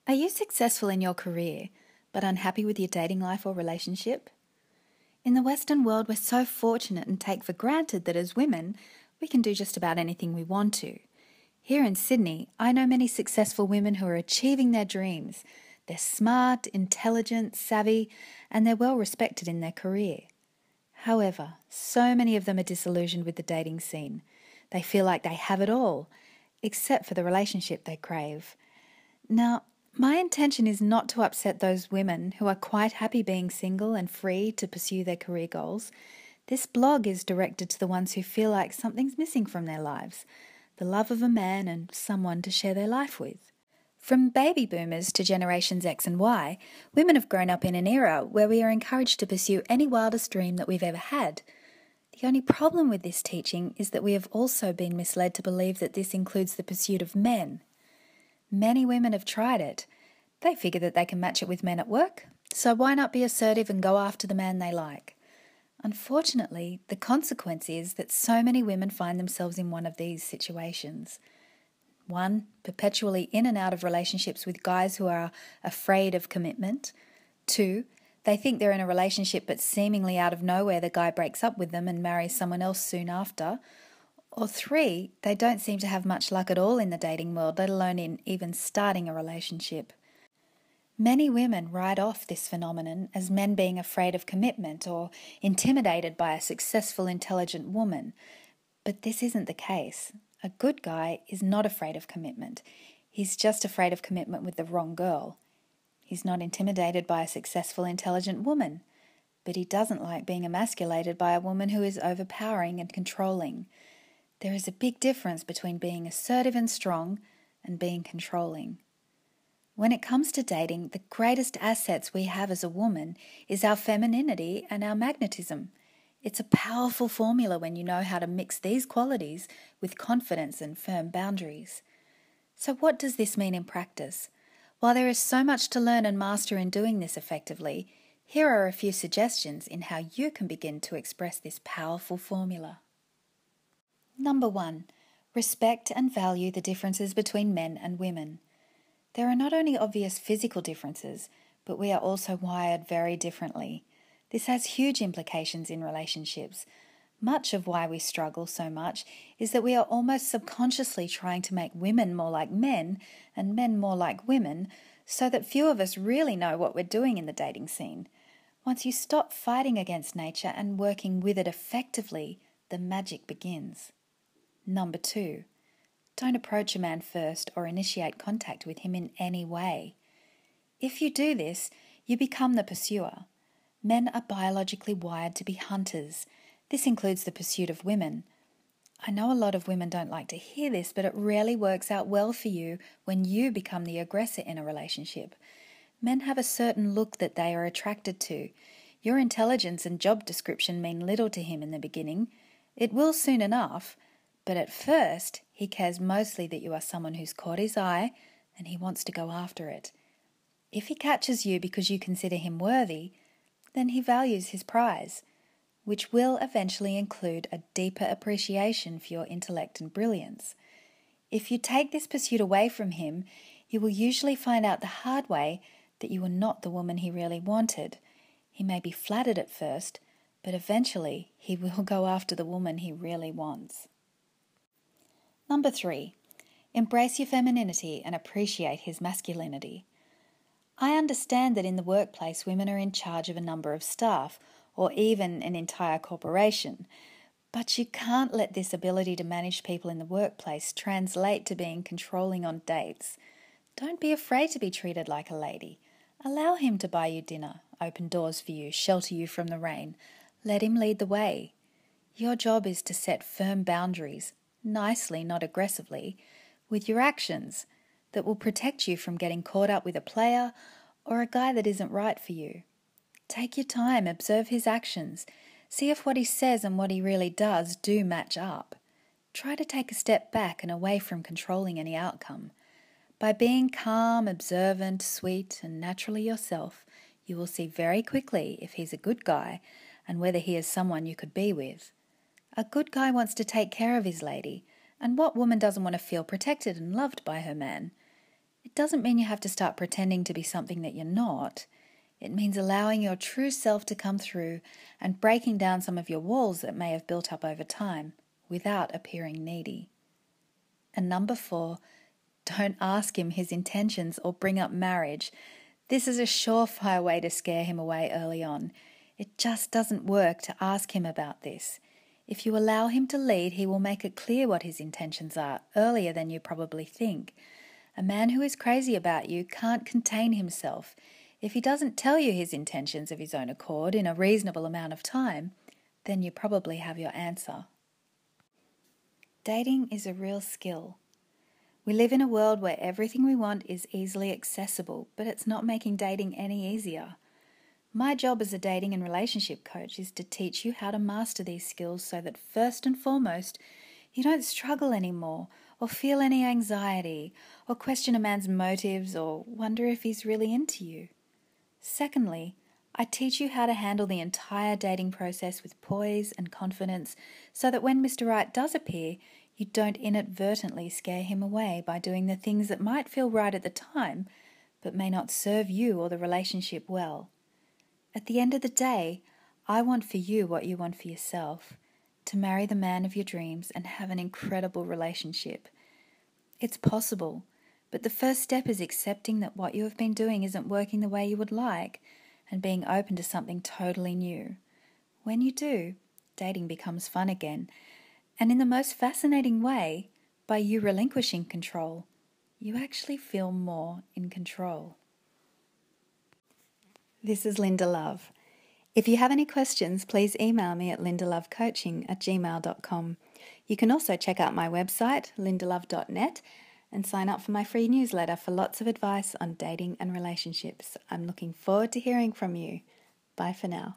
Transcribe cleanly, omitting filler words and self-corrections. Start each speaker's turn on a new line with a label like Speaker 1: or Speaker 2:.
Speaker 1: Are you successful in your career, but unhappy with your dating life or relationship? In the Western world, we're so fortunate and take for granted that as women, we can do just about anything we want to. Here in Sydney, I know many successful women who are achieving their dreams. They're smart, intelligent, savvy, and they're well respected in their career. However, so many of them are disillusioned with the dating scene. They feel like they have it all, except for the relationship they crave. Now, my intention is not to upset those women who are quite happy being single and free to pursue their career goals. This blog is directed to the ones who feel like something's missing from their lives, the love of a man and someone to share their life with. From baby boomers to generations X and Y, women have grown up in an era where we are encouraged to pursue any wildest dream that we've ever had. The only problem with this teaching is that we have also been misled to believe that this includes the pursuit of men. Many women have tried it. They figure that they can match it with men at work, so why not be assertive and go after the man they like? Unfortunately, the consequence is that so many women find themselves in one of these situations. 1, perpetually in and out of relationships with guys who are afraid of commitment. 2, they think they're in a relationship but seemingly out of nowhere the guy breaks up with them and marries someone else soon after. Or 3, they don't seem to have much luck at all in the dating world, let alone in even starting a relationship. Many women write off this phenomenon as men being afraid of commitment or intimidated by a successful, intelligent woman. But this isn't the case. A good guy is not afraid of commitment. He's just afraid of commitment with the wrong girl. He's not intimidated by a successful, intelligent woman. But he doesn't like being emasculated by a woman who is overpowering and controlling. There is a big difference between being assertive and strong and being controlling. When it comes to dating, the greatest assets we have as a woman is our femininity and our magnetism. It's a powerful formula when you know how to mix these qualities with confidence and firm boundaries. So what does this mean in practice? While there is so much to learn and master in doing this effectively, here are a few suggestions in how you can begin to express this powerful formula. Number 1, respect and value the differences between men and women. There are not only obvious physical differences, but we are also wired very differently. This has huge implications in relationships. Much of why we struggle so much is that we are almost subconsciously trying to make women more like men and men more like women, so that few of us really know what we're doing in the dating scene. Once you stop fighting against nature and working with it effectively, the magic begins. Number 2, don't approach a man first or initiate contact with him in any way. If you do this, you become the pursuer. Men are biologically wired to be hunters. This includes the pursuit of women. I know a lot of women don't like to hear this, but it rarely works out well for you when you become the aggressor in a relationship. Men have a certain look that they are attracted to. Your intelligence and job description mean little to him in the beginning. It will soon enough. But at first, he cares mostly that you are someone who's caught his eye and he wants to go after it. If he catches you because you consider him worthy, then he values his prize, which will eventually include a deeper appreciation for your intellect and brilliance. If you take this pursuit away from him, you will usually find out the hard way that you were not the woman he really wanted. He may be flattered at first, but eventually he will go after the woman he really wants. Number 3, embrace your femininity and appreciate his masculinity. I understand that in the workplace women are in charge of a number of staff or even an entire corporation, but you can't let this ability to manage people in the workplace translate to being controlling on dates. Don't be afraid to be treated like a lady. Allow him to buy you dinner, open doors for you, shelter you from the rain. Let him lead the way. Your job is to set firm boundaries, nicely, not aggressively, with your actions that will protect you from getting caught up with a player or a guy that isn't right for you. Take your time, observe his actions, see if what he says and what he really does do match up. Try to take a step back and away from controlling any outcome. By being calm, observant, sweet, and naturally yourself, you will see very quickly if he's a good guy and whether he is someone you could be with. A good guy wants to take care of his lady, and what woman doesn't want to feel protected and loved by her man? It doesn't mean you have to start pretending to be something that you're not. It means allowing your true self to come through and breaking down some of your walls that may have built up over time without appearing needy. And number 4, don't ask him his intentions or bring up marriage. This is a surefire way to scare him away early on. It just doesn't work to ask him about this. If you allow him to lead, he will make it clear what his intentions are earlier than you probably think. A man who is crazy about you can't contain himself. If he doesn't tell you his intentions of his own accord in a reasonable amount of time, then you probably have your answer. Dating is a real skill. We live in a world where everything we want is easily accessible, but it's not making dating any easier. My job as a dating and relationship coach is to teach you how to master these skills so that first and foremost, you don't struggle anymore or feel any anxiety or question a man's motives or wonder if he's really into you. Secondly, I teach you how to handle the entire dating process with poise and confidence so that when Mr. Right does appear, you don't inadvertently scare him away by doing the things that might feel right at the time, but may not serve you or the relationship well. At the end of the day, I want for you what you want for yourself, to marry the man of your dreams and have an incredible relationship. It's possible, but the first step is accepting that what you have been doing isn't working the way you would like and being open to something totally new. When you do, dating becomes fun again. And in the most fascinating way, by you relinquishing control, you actually feel more in control. This is Lynda Love. If you have any questions, please email me at lyndalovecoaching@gmail.com. You can also check out my website, lyndalove.net, and sign up for my free newsletter for lots of advice on dating and relationships. I'm looking forward to hearing from you. Bye for now.